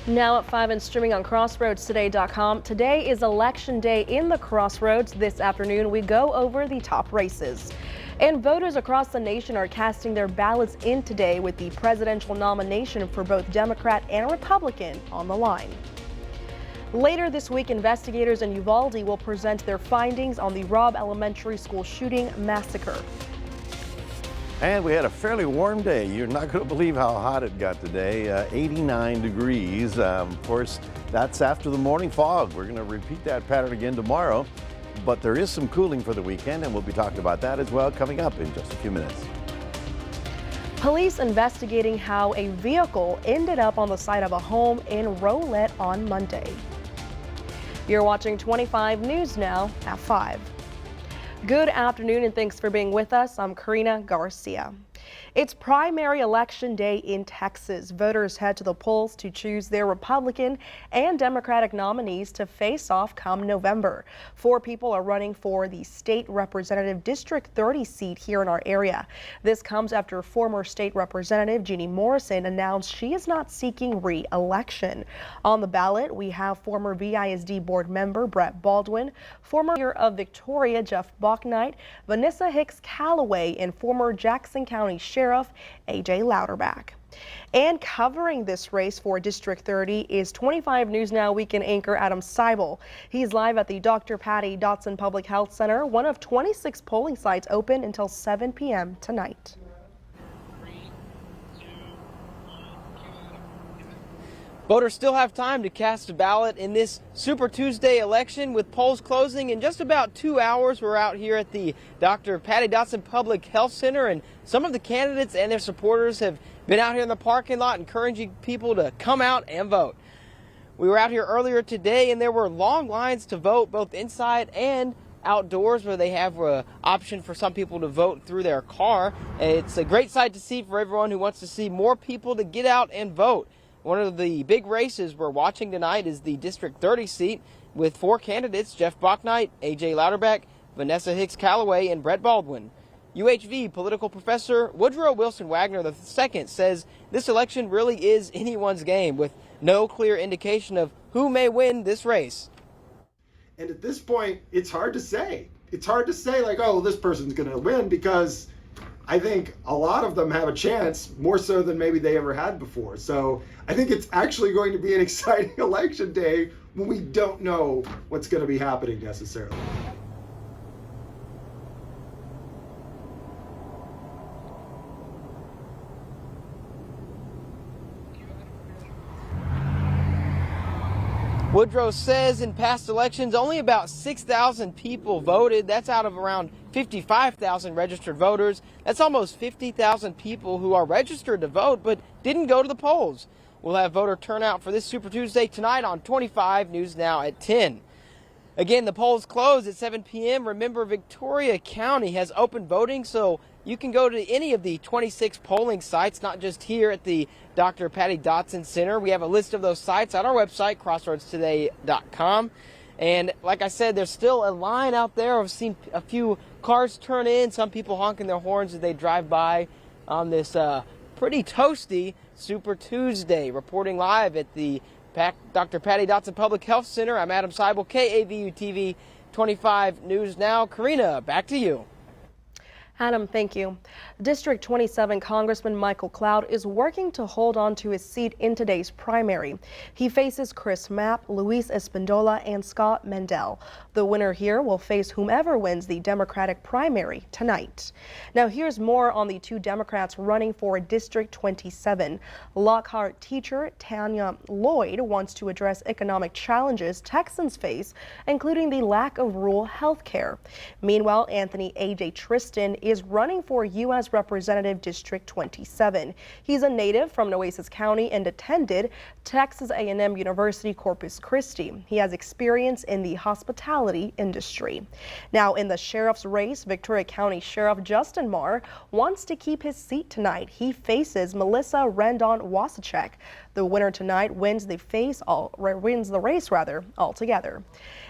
Now at 5 and streaming on CrossroadsToday.com. Today is Election Day in the Crossroads. This afternoon, we go over the top races. And voters across the nation are casting their ballots in today with the presidential nomination for both Democrat and Republican on the line. Later this week, investigators in Uvalde will present their findings on the Robb Elementary School shooting massacre. And we had a fairly warm day. You're not going to believe how hot it got today, 89 degrees. Of course, that's after the morning fog. We're going to repeat that pattern again tomorrow, but there is some cooling for the weekend, and we'll be talking about that as well coming up in just a few minutes. Police investigating how a vehicle ended up on the side of a home in Rolette on Monday. You're watching 25 News Now at 5. Good afternoon and thanks for being with us. I'm Karina Garcia. It's primary election day in Texas. Voters head to the polls to choose their Republican and Democratic nominees to face off come November. 4 people are running for the state representative District 30 seat here in our area. This comes after former state representative Jeannie Morrison announced she is not seeking re-election. On the ballot, we have former VISD board member Brett Baldwin, former mayor of Victoria Jeff Bouknight, Vanessa Hicks Callaway, and former Jackson County Sheriff AJ Louderback. And covering this race for District 30 is 25 News Now weekend anchor Adam Seibel. He's live at the Dr. Patty Dotson Public Health Center, one of 26 polling sites open until 7 p.m. tonight. Voters still have time to cast a ballot in this Super Tuesday election with polls closing in just about 2 hours. We're out here at the Dr. Patty Dotson Public Health Center, and some of the candidates and their supporters have been out here in the parking lot encouraging people to come out and vote. We were out here earlier today and there were long lines to vote both inside and outdoors, where they have an option for some people to vote through their car. It's a great sight to see for everyone who wants to see more people to get out and vote. One of the big races we're watching tonight is the District 30 seat with 4 candidates: Jeff Bouknight, AJ Louderback, Vanessa Hicks Callaway, and Brett Baldwin. UHV political professor Woodrow Wilson Wagner II says this election really is anyone's game, with no clear indication of who may win this race. And at this point, it's hard to say. It's hard to say, like, oh, this person's going to win, because I think a lot of them have a chance, more so than maybe they ever had before. So I think it's actually going to be an exciting election day when we don't know what's going to be happening necessarily. Woodrow says in past elections, only about 6,000 people voted. That's out of around 55,000 registered voters. That's almost 50,000 people who are registered to vote but didn't go to the polls. We'll have voter turnout for this Super Tuesday tonight on 25 News Now at 10. Again, the polls close at 7 p.m. Remember, Victoria County has open voting, so you can go to any of the 26 polling sites, not just here at the Dr. Patty Dotson Center. We have a list of those sites on our website, CrossroadsToday.com. And like I said, there's still a line out there. I've seen a few cars turn in, some people honking their horns as they drive by on this pretty toasty Super Tuesday. Reporting live at the Dr. Patty Dotson Public Health Center, I'm Adam Seibel, KAVU-TV 25 News Now. Karina, back to you. Adam, thank you. District 27 Congressman Michael Cloud is working to hold on to his seat in today's primary. He faces Chris Mapp, Luis Espindola, and Scott Mendel. The winner here will face whomever wins the Democratic primary tonight. Now here's more on the 2 Democrats running for District 27. Lockhart teacher Tanya Lloyd wants to address economic challenges Texans face, including the lack of rural health care. Meanwhile, Anthony A.J. Tristan is running for U.S. Representative District 27. He's a native from Nueces County and attended Texas A&M University Corpus Christi. He has experience in the hospitality industry. Now in the sheriff's race, Victoria County Sheriff Justin Marr wants to keep his seat tonight. He faces Melissa Randon Wasachek. The winner tonight wins the race altogether.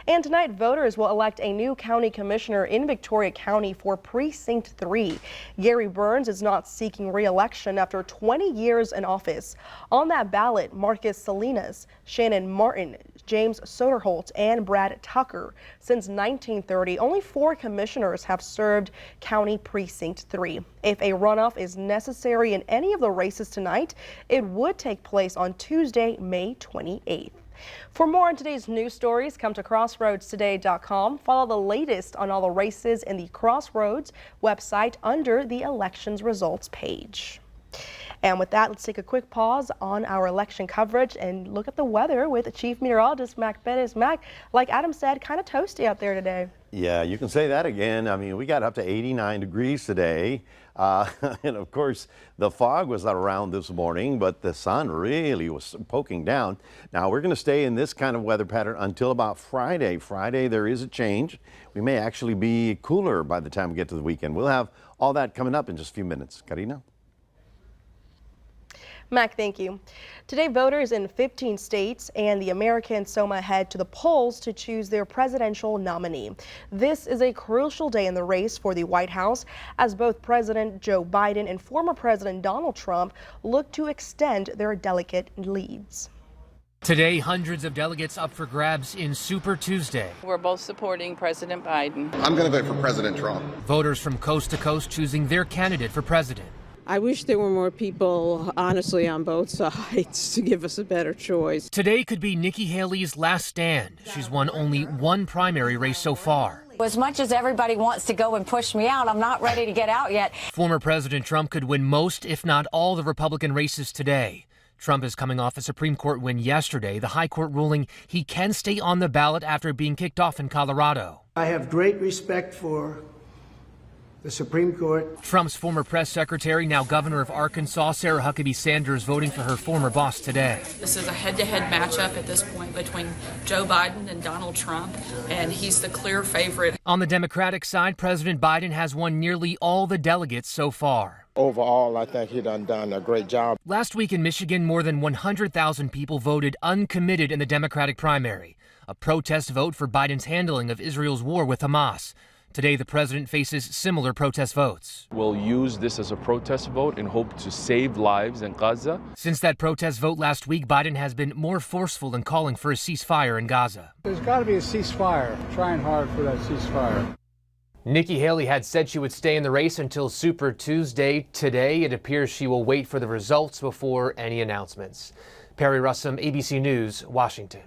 And tonight, voters will elect a new county commissioner in Victoria County for Precinct 3. Gary Burns is not seeking re-election after 20 years in office. On that ballot, Marcus Salinas, Shannon Martin, James Soderholt, and Brad Tucker. Since 1930, only 4 commissioners have served County Precinct 3. If a runoff is necessary in any of the races tonight, it would take place on Tuesday, May 28th. For more on today's news stories, come to crossroadstoday.com. Follow the latest on all the races in the Crossroads website under the elections results page. And with that, let's take a quick pause on our election coverage and look at the weather with Chief Meteorologist Mac Bettis. Mac, like Adam said, kind of toasty out there today. Yeah, you can say that again. I mean, we got up to 89 degrees today. And of course, the fog was around this morning, but the sun really was poking down. Now, we're going to stay in this kind of weather pattern until about Friday. Friday, there is a change. We may actually be cooler by the time we get to the weekend. We'll have all that coming up in just a few minutes. Karina? Mac, thank you. Today, voters in 15 states and the American Soma head to the polls to choose their presidential nominee. This is a crucial day in the race for the White House as both President Joe Biden and former President Donald Trump look to extend their delegate leads. Today, hundreds of delegates up for grabs in Super Tuesday. We're both supporting President Biden. I'm going to vote for President Trump. Voters from coast to coast choosing their candidate for president. I wish there were more people, honestly, on both sides to give us a better choice. Today could be Nikki Haley's last stand. She's won only one primary race so far. As much as everybody wants to go and push me out, I'm not ready to get out yet. Former President Trump could win most, if not all, the Republican races today. Trump is coming off a Supreme Court win yesterday, the high court ruling he can stay on the ballot after being kicked off in Colorado. I have great respect for the Supreme Court. Trump's former press secretary, now governor of Arkansas, Sarah Huckabee Sanders, voting for her former boss today. This is a head-to-head matchup at this point between Joe Biden and Donald Trump, and he's the clear favorite. On the Democratic side, President Biden has won nearly all the delegates so far. Overall, I think he done a great job. Last week in Michigan, more than 100,000 people voted uncommitted in the Democratic primary, a protest vote for Biden's handling of Israel's war with Hamas. Today, the president faces similar protest votes. We'll use this as a protest vote and hope to save lives in Gaza. Since that protest vote last week, Biden has been more forceful in calling for a ceasefire in Gaza. There's got to be a ceasefire. Trying hard for that ceasefire. Nikki Haley had said she would stay in the race until Super Tuesday. Today, it appears she will wait for the results before any announcements. Perry Russum, ABC News, Washington.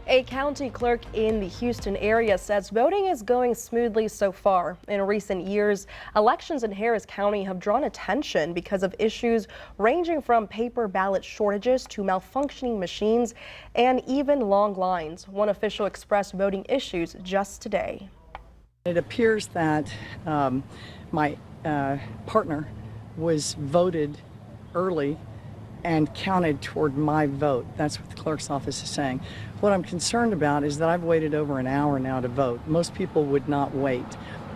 A county clerk in the Houston area says voting is going smoothly so far. In recent years, elections in Harris County have drawn attention because of issues ranging from paper ballot shortages to malfunctioning machines and even long lines. One official expressed voting issues just today. It appears that my partner was voted early and counted toward my vote. That's what the clerk's office is saying. What I'm concerned about is that I've waited over an hour now to vote. Most people would not wait.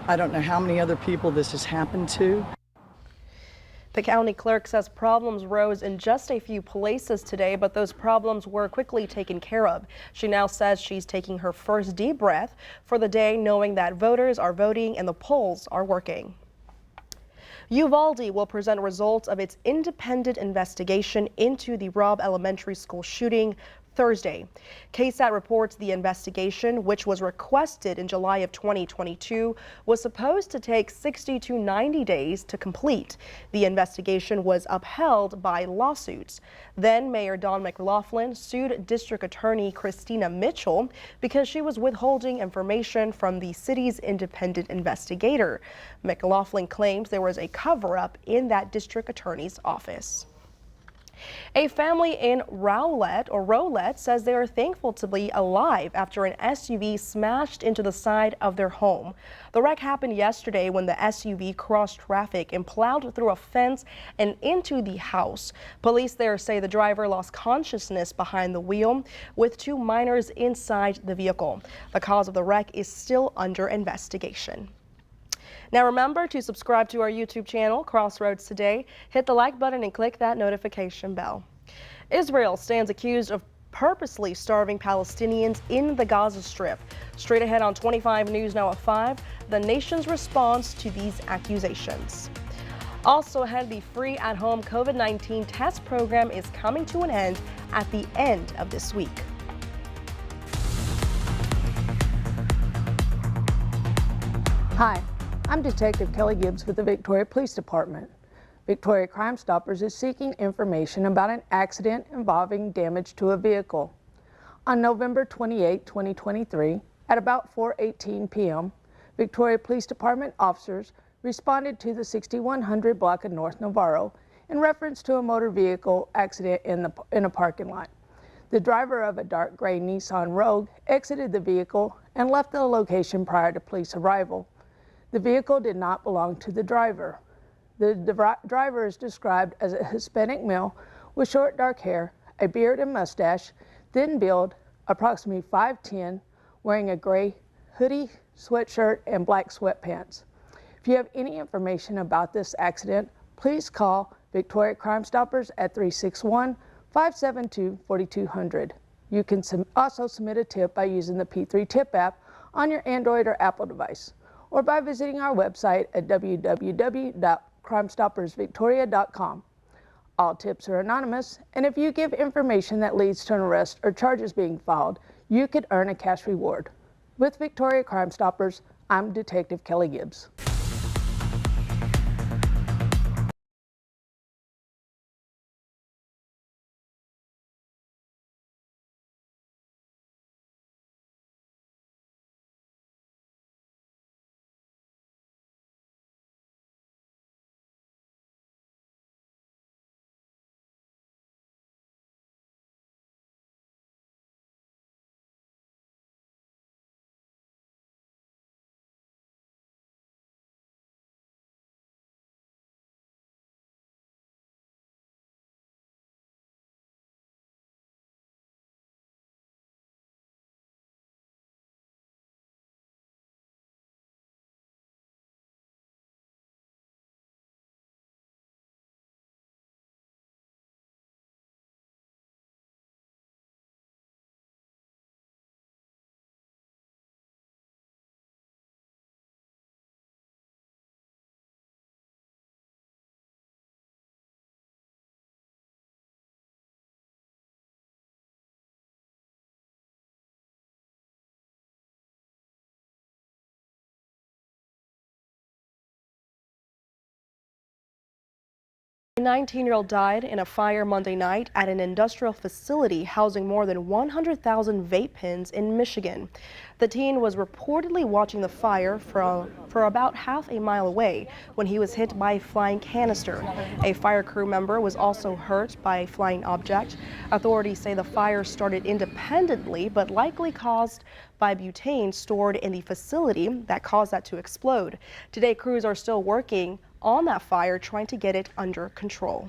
I don't know how many other people this has happened to. The county clerk says problems rose in just a few places today, but those problems were quickly taken care of. She now says she's taking her first deep breath for the day, knowing that voters are voting and the polls are working. Uvalde will present results of its independent investigation into the Robb Elementary School shooting Thursday. KSAT reports the investigation, which was requested in July of 2022, was supposed to take 60 to 90 days to complete. The investigation was upheld by lawsuits. Then Mayor Don McLaughlin sued District Attorney Christina Mitchell because she was withholding information from the city's independent investigator. McLaughlin claimed there was a cover-up in that district attorney's office. A family in Rowlett says they are thankful to be alive after an SUV smashed into the side of their home. The wreck happened yesterday when the SUV crossed traffic and plowed through a fence and into the house. Police there say the driver lost consciousness behind the wheel with 2 minors inside the vehicle. The cause of the wreck is still under investigation. Now remember to subscribe to our YouTube channel, Crossroads Today. Hit the like button and click that notification bell. Israel stands accused of purposely starving Palestinians in the Gaza Strip. Straight ahead on 25 News Now at 5, the nation's response to these accusations. Also ahead, the free at-home COVID-19 test program is coming to an end at the end of this week. Hi, I'm Detective Kelly Gibbs with the Victoria Police Department. Victoria Crime Stoppers is seeking information about an accident involving damage to a vehicle. On November 28, 2023, at about 4:18 p.m., Victoria Police Department officers responded to the 6100 block of North Navarro in reference to a motor vehicle accident in a parking lot. The driver of a dark gray Nissan Rogue exited the vehicle and left the location prior to police arrival. The vehicle did not belong to the driver. The driver is described as a Hispanic male with short dark hair, a beard and mustache, thin build, approximately 5'10", wearing a gray hoodie, sweatshirt, and black sweatpants. If you have any information about this accident, please call Victoria Crime Stoppers at 361-572-4200. You can also submit a tip by using the P3 Tip app on your Android or Apple device, or by visiting our website at www.crimestoppersvictoria.com. All tips are anonymous, and if you give information that leads to an arrest or charges being filed, you could earn a cash reward. With Victoria Crime Stoppers, I'm Detective Kelly Gibbs. A 19-year-old died in a fire Monday night at an industrial facility housing more than 100,000 vape pens in Michigan. The teen was reportedly watching the fire for about half a mile away when he was hit by a flying canister. A fire crew member was also hurt by a flying object. Authorities say the fire started independently but likely caused by butane stored in the facility that caused that to explode. Today, crews are still working on that fire, trying to get it under control.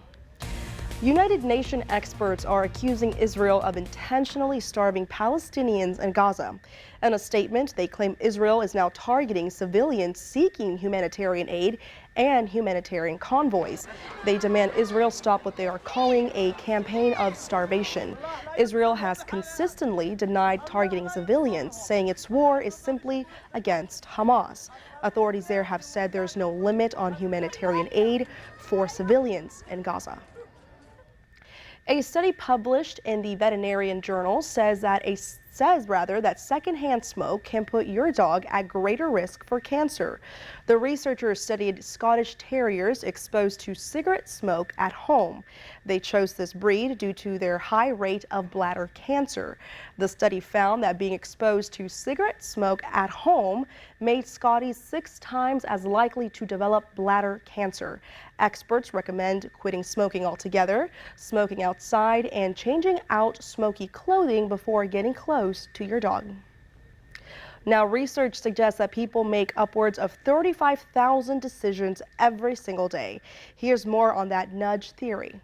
United Nations experts are accusing Israel of intentionally starving Palestinians in Gaza. In a statement, they claim Israel is now targeting civilians seeking humanitarian aid and humanitarian convoys. They demand Israel stop what they are calling a campaign of starvation. Israel has consistently denied targeting civilians, saying its war is simply against Hamas. Authorities there have said there's no limit on humanitarian aid for civilians in Gaza. A study published in the Veterinarian Journal says that secondhand smoke can put your dog at greater risk for cancer. The researchers studied Scottish Terriers exposed to cigarette smoke at home. They chose this breed due to their high rate of bladder cancer. The study found that being exposed to cigarette smoke at home made Scotties 6 times as likely to develop bladder cancer. Experts recommend quitting smoking altogether, smoking outside, and changing out smoky clothing before getting close to your dog. Now, research suggests that people make upwards of 35,000 decisions every single day. Here's more on that nudge theory.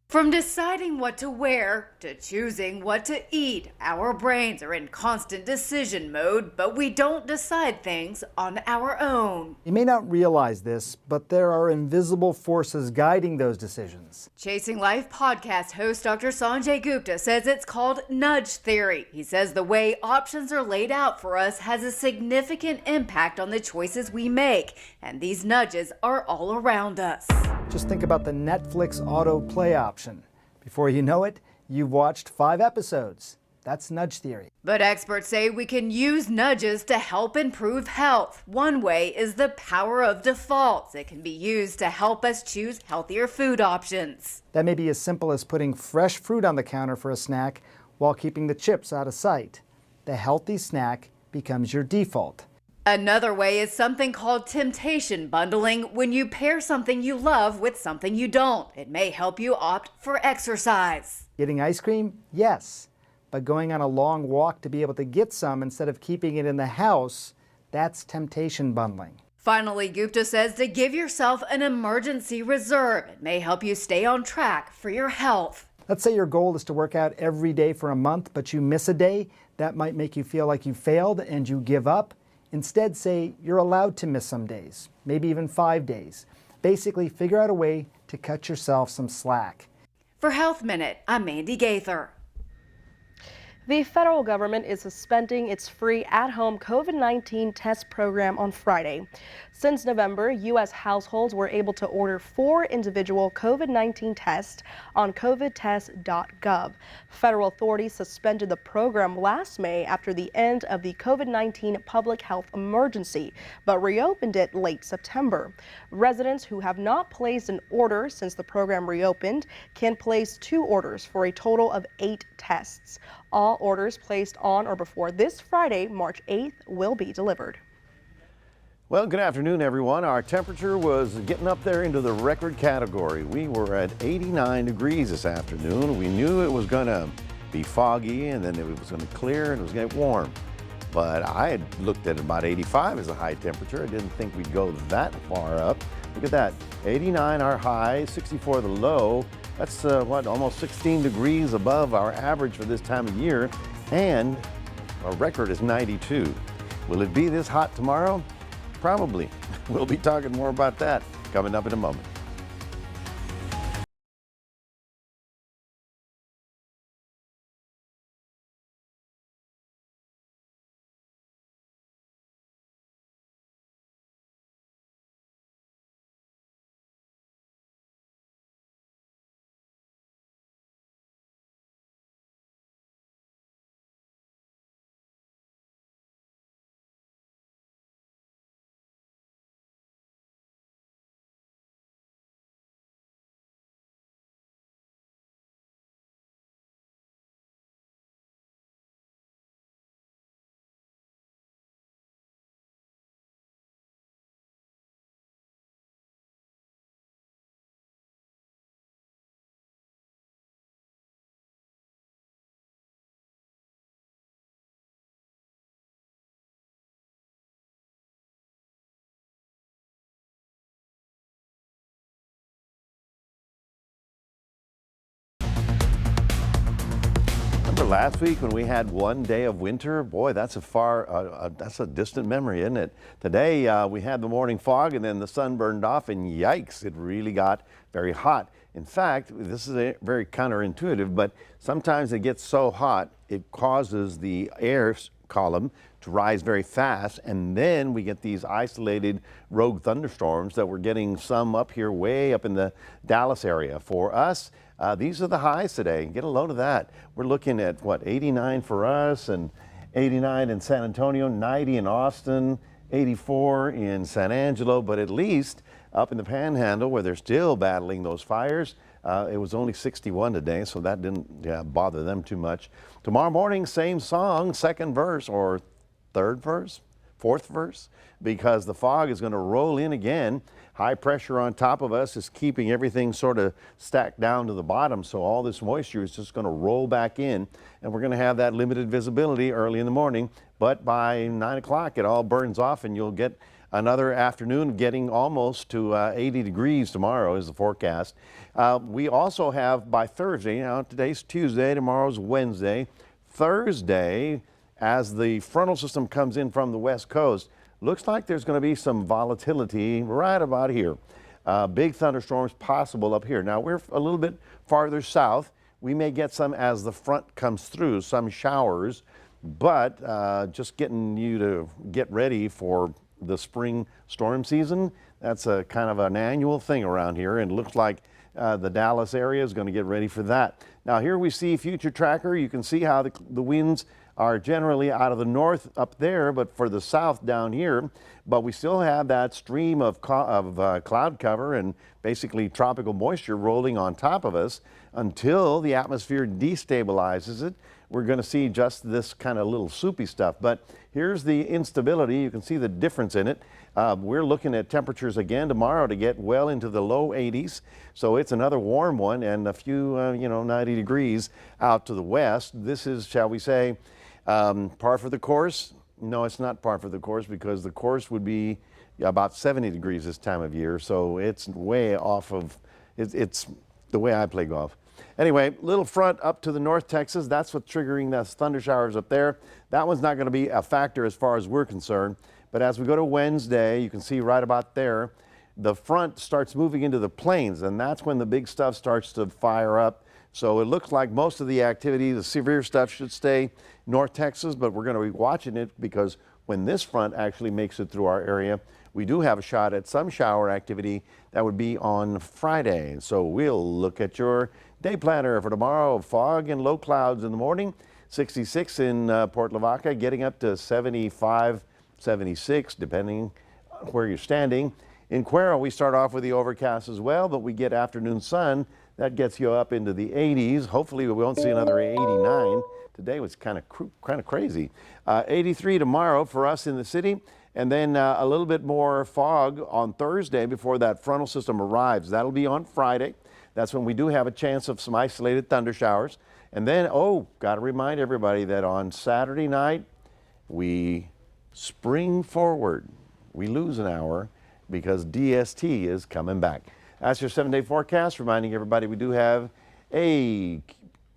From deciding what to wear to choosing what to eat, our brains are in constant decision mode, but we don't decide things on our own. You may not realize this, but there are invisible forces guiding those decisions. Chasing Life podcast host Dr. Sanjay Gupta says it's called nudge theory. He says the way options are laid out for us has a significant impact on the choices we make, and these nudges are all around us. Just think about the Netflix autoplay option. Before you know it, you've watched 5 episodes. That's nudge theory. But experts say we can use nudges to help improve health. One way is the power of defaults. It can be used to help us choose healthier food options. That may be as simple as putting fresh fruit on the counter for a snack while keeping the chips out of sight. The healthy snack becomes your default. Another way is something called temptation bundling, when you pair something you love with something you don't. It may help you opt for exercise. Getting ice cream? Yes. But going on a long walk to be able to get some instead of keeping it in the house, that's temptation bundling. Finally, Gupta says to give yourself an emergency reserve. It may help you stay on track for your health. Let's say your goal is to work out every day for a month, but you miss a day. That might make you feel like you failed and you give up. Instead, say you're allowed to miss some days, maybe even 5 days. Basically, figure out a way to cut yourself some slack. For Health Minute, I'm Mandy Gaither. The federal government is suspending its free at-home COVID-19 test program on Friday. Since November, U.S. households were able to order 4 individual COVID-19 tests on covidtest.gov. Federal authorities suspended the program last May after the end of the COVID-19 public health emergency, but reopened it late September. Residents who have not placed an order since the program reopened can place 2 orders for a total of 8 tests. All orders placed on or before this Friday, March 8th, will be delivered. Well, good afternoon, everyone. Our temperature was getting up there into the record category. We were at 89 degrees this afternoon. We knew it was going to be foggy and then it was going to clear and it was going to get warm. But I had looked at about 85 as a high temperature. I didn't think we'd go that far up. Look at that, 89 our high, 64 the low. That's almost 16 degrees above our average for this time of year, and our record is 92. Will it be this hot tomorrow? Probably. We'll be talking more about that coming up in a moment. Last week when we had one day of winter, boy, that's a distant memory, isn't it? Today we had the morning fog and then the sun burned off and yikes, it really got very hot. In fact, this is very counterintuitive, but sometimes it gets so hot it causes the air column to rise very fast, and then we get these isolated rogue thunderstorms that we're getting some up here way up in the Dallas area. For us, these are the highs today. Get a load of that. We're looking at, 89 for us and 89 in San Antonio, 90 in Austin, 84 in San Angelo, but at least up in the Panhandle where they're still battling those fires, it was only 61 today, so that didn't bother them too much. Tomorrow morning, same song, second verse or third verse, fourth verse, because the fog is going to roll in again. High pressure on top of us is keeping everything sort of stacked down to the bottom, so all this moisture is just going to roll back in, and we're going to have that limited visibility early in the morning, but by 9 o'clock it all burns off and you'll get another afternoon getting almost to 80 degrees tomorrow is the forecast. We also have by Thursday, now today's Tuesday, tomorrow's Wednesday, Thursday, as the frontal system comes in from the west coast, looks like there's going to be some volatility right about here. Big thunderstorms possible up here. Now we're a little bit farther south. We may get some as the front comes through, some showers, but just getting you to get ready for the spring storm season. That's a kind of an annual thing around here, and it looks like the Dallas area is going to get ready for that. Now here we see future tracker. You can see how the winds are generally out of the north up there, but for the south down here. But we still have that stream of cloud cover and basically tropical moisture rolling on top of us until the atmosphere destabilizes it. We're going to see just this kind of little soupy stuff. But here's the instability. You can see the difference in it. We're looking at temperatures again tomorrow to get well into the low 80s. So it's another warm one, and a few, 90 degrees out to the west. This is, shall we say, par for the course? No, it's not par for the course, because the course would be about 70 degrees this time of year. So it's way off of, it's the way I play golf. Anyway, little front up to the North Texas. That's what's triggering those thunder showers up there. That one's not going to be a factor as far as we're concerned. But as we go to Wednesday, you can see right about there, the front starts moving into the plains, and that's when the big stuff starts to fire up. So it looks like most of the activity, the severe stuff, should stay North Texas, but we're going to be watching it, because when this front actually makes it through our area, we do have a shot at some shower activity. That would be on Friday. So we'll look at your day planner for tomorrow. Fog and low clouds in the morning, 66 in Port Lavaca, getting up to 75, 76, depending where you're standing. In Cuero, we start off with the overcast as well, but we get afternoon sun. That gets you up into the 80s. Hopefully we won't see another 89. Today was kind of crazy. 83 tomorrow for us in the city, and then a little bit more fog on Thursday before that frontal system arrives. That'll be on Friday. That's when we do have a chance of some isolated thunder showers. And then, got to remind everybody that on Saturday night, we spring forward. We lose an hour because DST is coming back. That's your 7-day forecast, reminding everybody we do have a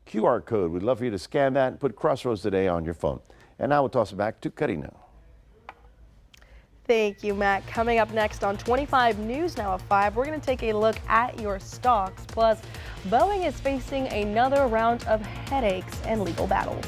QR code. We'd love for you to scan that and put Crossroads Today on your phone. And now we'll toss it back to Karina. Thank you, Matt. Coming up next on 25 News Now at 5, we're going to take a look at your stocks. Plus, Boeing is facing another round of headaches and legal battles.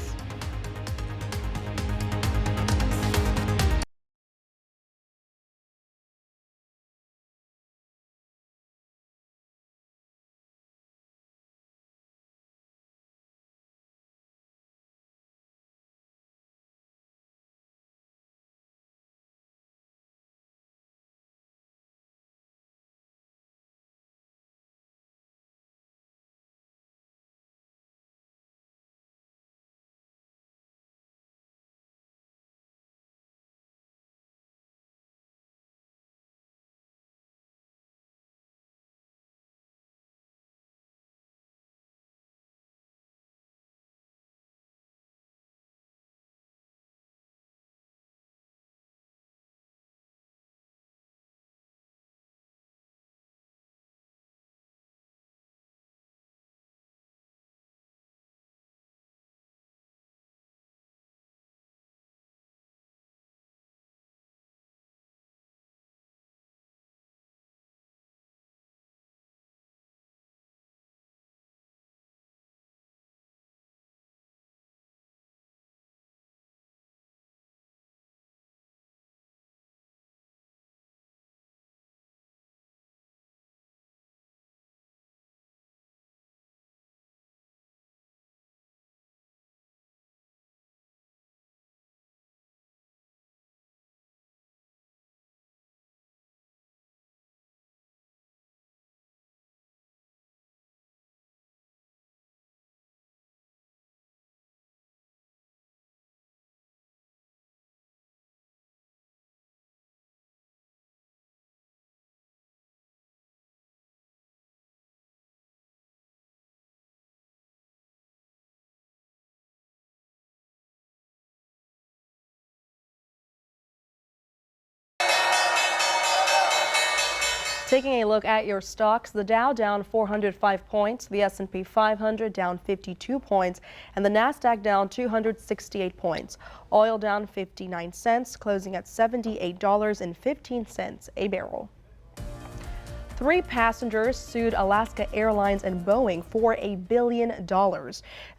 Taking a look at your stocks, the Dow down 405 points, the S&P 500 down 52 points, and the Nasdaq down 268 points. Oil down 59 cents, closing at $78.15 a barrel. 3 passengers sued Alaska Airlines and Boeing for $1 billion.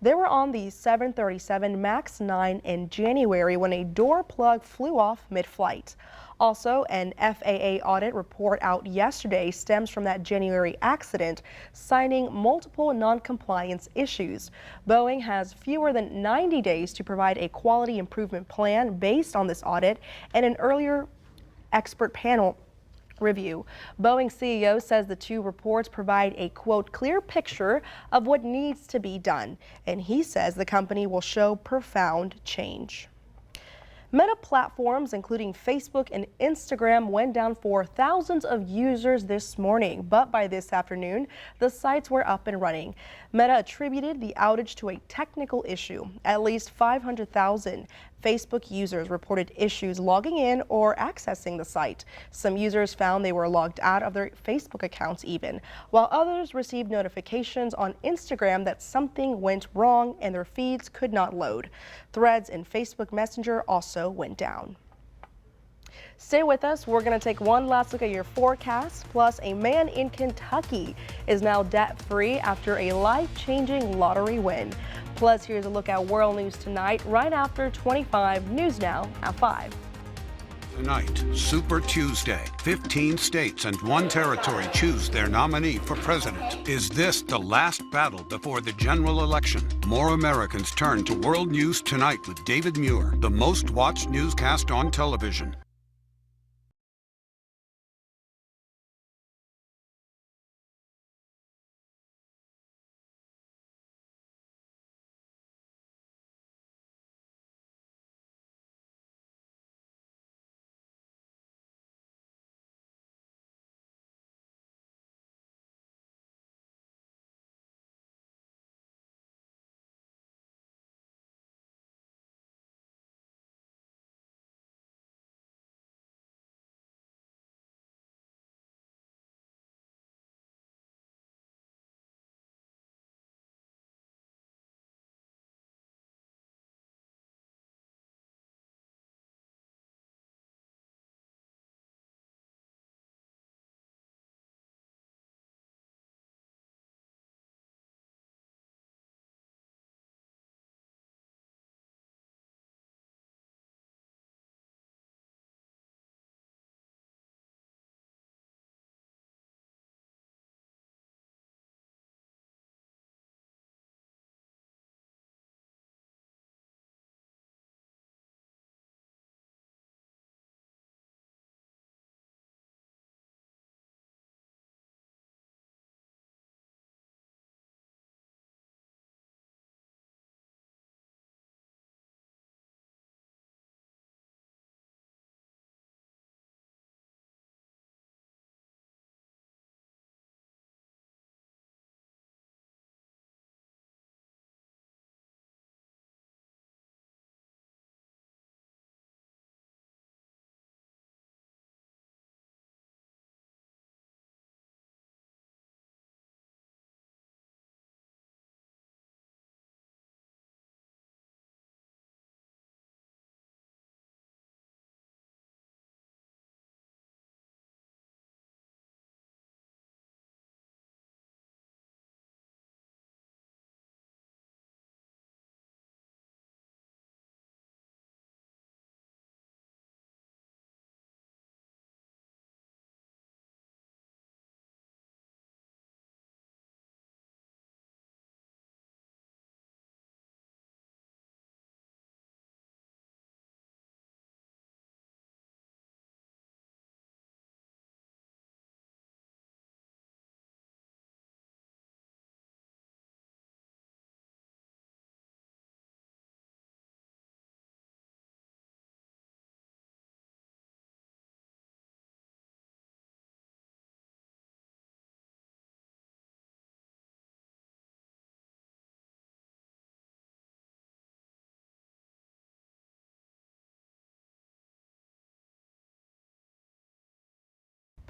They were on the 737 MAX 9 in January when a door plug flew off mid-flight. Also, an FAA audit report out yesterday stems from that January accident, citing multiple non-compliance issues. Boeing has fewer than 90 days to provide a quality improvement plan based on this audit and an earlier expert panel review. Boeing CEO says the 2 reports provide a, quote, clear picture of what needs to be done, and he says the company will show profound change. Meta platforms, including Facebook and Instagram, went down for thousands of users this morning, but by this afternoon, the sites were up and running. Meta attributed the outage to a technical issue. At least 500,000 Facebook users reported issues logging in or accessing the site. Some users found they were logged out of their Facebook accounts even, while others received notifications on Instagram that something went wrong and their feeds could not load. Threads and Facebook Messenger also went down. Stay with us. We're going to take one last look at your forecast. Plus, a man in Kentucky is now debt-free after a life-changing lottery win. Plus, here's a look at world news tonight, right after 25 News Now at 5. Tonight, Super Tuesday. 15 states and 1 territory choose their nominee for president. Is this the last battle before the general election? More Americans turn to World News Tonight with David Muir, the most watched newscast on television.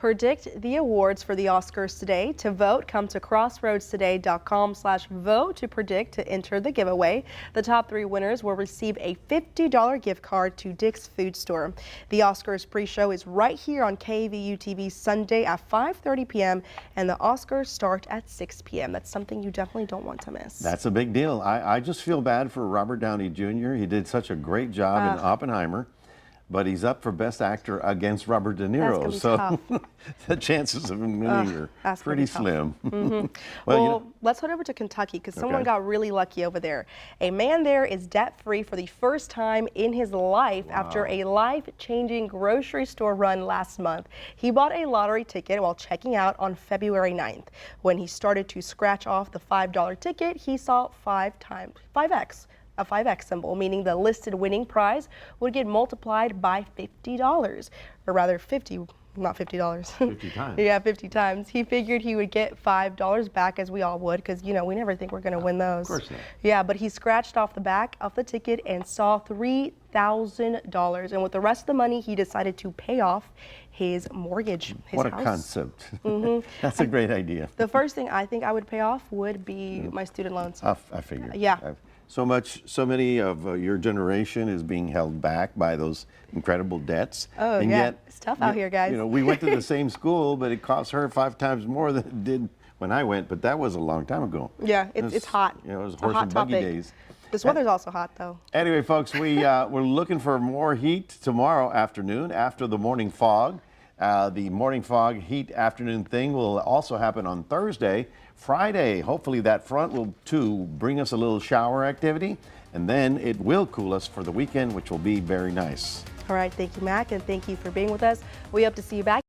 Predict the awards for the Oscars today. To vote, come to crossroadstoday.com/vote to predict to enter the giveaway. The top 3 winners will receive a $50 gift card to Dick's Food Store. The Oscars pre-show is right here on KVU TV Sunday at 5:30 p.m. and the Oscars start at 6 p.m. That's something you definitely don't want to miss. That's a big deal. I just feel bad for Robert Downey Jr. He did such a great job in Oppenheimer, but he's up for Best Actor against Robert De Niro, so the chances of him winning are pretty slim. Well, let's head over to Kentucky because someone got really lucky over there. A man there is debt-free for the first time in his life after a life-changing grocery store run last month. He bought a lottery ticket while checking out on February 9th. When he started to scratch off the $5 ticket, he saw 5x. A 5x symbol, meaning the listed winning prize would get multiplied by $50, or rather not $50. 50 times. Yeah, 50 times. He figured he would get $5 back, as we all would, because, you know, we never think we're going to win those. Of course not. Yeah, but he scratched off the back of the ticket and saw $3,000. And with the rest of the money, he decided to pay off his mortgage, his What house. a concept. That's a great idea. The first thing I think I would pay off would be my student loans. I figured. Yeah. So many of your generation is being held back by those incredible debts. Oh, and yeah. Yet, it's tough out here, guys. You know, we went to the same school, but it cost her 5 times more than it did when I went, but that was a long time ago. Yeah, it's hot. You know, it was It's a horse hot and buggy topic. days. This weather's also hot, though. Anyway, folks, we're looking for more heat tomorrow afternoon after the morning fog. The morning fog heat afternoon thing will also happen on Thursday. Friday, hopefully that front will too bring us a little shower activity, and then it will cool us for the weekend, which will be very nice. All right, thank you, Mac, and thank you for being with us. We hope to see you back